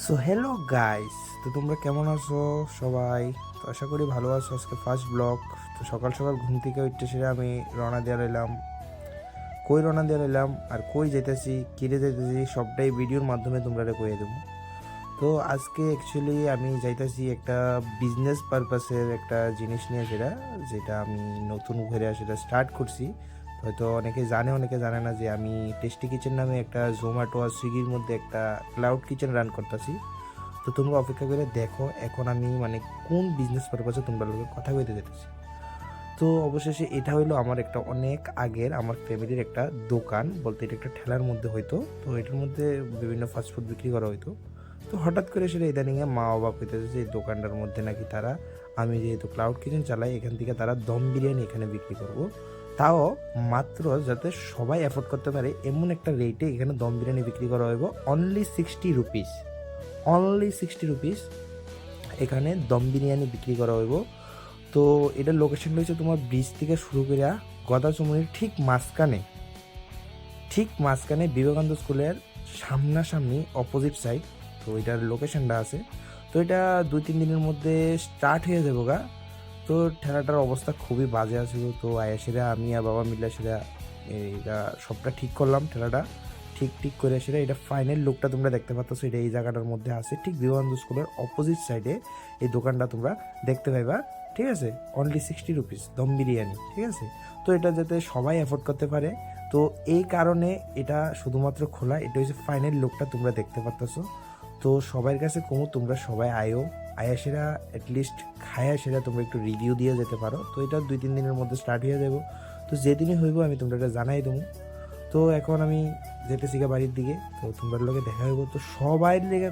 So hello guys, তো তোমরা কেমন আছো সবাই? তো আশা করি ভালো আছো। আজকে ফার্স্ট ব্লগ। তো সকাল সকাল ঘুম থেকে উঠতে সেরে আমি রওনা দিয়ে রইলাম। কই রওনা দিয়ে রইলাম আর কই যেতেছি, কিরে যেতেছি, সবটাই ভিডিওর মাধ্যমে তোমরা কয়ে দেবো। তো আজকে অ্যাকচুয়ালি আমি যাইতেছি একটা বিজনেস পারপাসের একটা জিনিস নিয়ে, যেটা আমি নতুন ঘুরে সেটা স্টার্ট করছি। হয়তো অনেকে জানে, অনেকে জানে না যে আমি টেস্টি কিচেন নামে একটা জোম্যাটো আর সুইগির মধ্যে একটা ক্লাউড কিচেন রান করতেছি। তো তোমরা অপেক্ষা করে দেখো এখন আমি মানে কোন বিজনেস পারপাসে তোমরা লোকের কথা কইতে যেতেছি। তো অবশেষে এটা হইলো আমার একটা অনেক আগের আমার ফ্যামিলির একটা দোকান, বলতে এটা একটা ঠেলার মধ্যে হইতো। তো এটার মধ্যে বিভিন্ন ফাস্টফুড বিক্রি করা হইতো। তো হঠাৎ করে সেটা ইদানিংয়ে মা অবাক হইতেছে যে এই দোকানটার মধ্যে নাকি তারা, আমি যেহেতু ক্লাউড কিচেন চালাই, এখান থেকে তারা দম বিরিয়ানি এখানে বিক্রি করব, তাও মাত্র যাতে সবাই অ্যাফোর্ড করতে পারে এমন একটা রেটে এখানে দম বিরিয়ানি বিক্রি করা হইব। অনলি 60 রুপিস, অনলি 60 রুপিস এখানে দম বিরিয়ানি বিক্রি করা হইব। তো এটার লোকেশন রয়েছে তোমার ব্রিজ থেকে শুরু করে গদাচুমনির ঠিক মাঝখানে বিবেকানন্দ স্কুলের সামনাসামনি অপোজিট সাইড। তো এটার লোকেশনটা আছে। তো এটা 2-3 দিনের মধ্যে স্টার্ট হয়ে যাবো গা। তো ঠেলাটার অবস্থা খুবই বাজে আছিল। তো আয়াসেরা আমি আর বাবা মিলে সেটা এটা সবটা ঠিক করলাম। ঠেলাটা ঠিক ঠিক করে সেটা এটা ফাইনাল লুকটা তোমরা দেখতে পাচ্ছ। এটা এই জায়গাটার মধ্যে আছে, ঠিক বিবেকানন্দ স্কুলের অপোজিট সাইডে এই দোকানটা তোমরা দেখতে পাইবা। ঠিক আছে, অনলি 60 রুপিস দম বিরিয়ানি। ঠিক আছে, তো এটা যাতে সবাই অ্যাফোর্ড করতে পারে, তো এই কারণে এটা শুধুমাত্র খোলা। এটা হচ্ছে ফাইনাল লুকটা তোমরা দেখতে পাচ্ছ। তো সবার কাছে কমু, তোমরা সবাই আয়া সেরা অ্যাটলিস্ট খায়া সেরা তোমরা একটু রিভিউ দিয়ে যেতে পারো। তো এটা 2-3 দিনের মধ্যে স্টার্ট হয়ে যাবো। তো যেদিনই হইব আমি তোমরা এটা জানাই দেবো। তো এখন আমি যেতেছি গা বাড়ির দিকে। তো তোমরা লোকে দেখা হইব। তো সবাই লেগে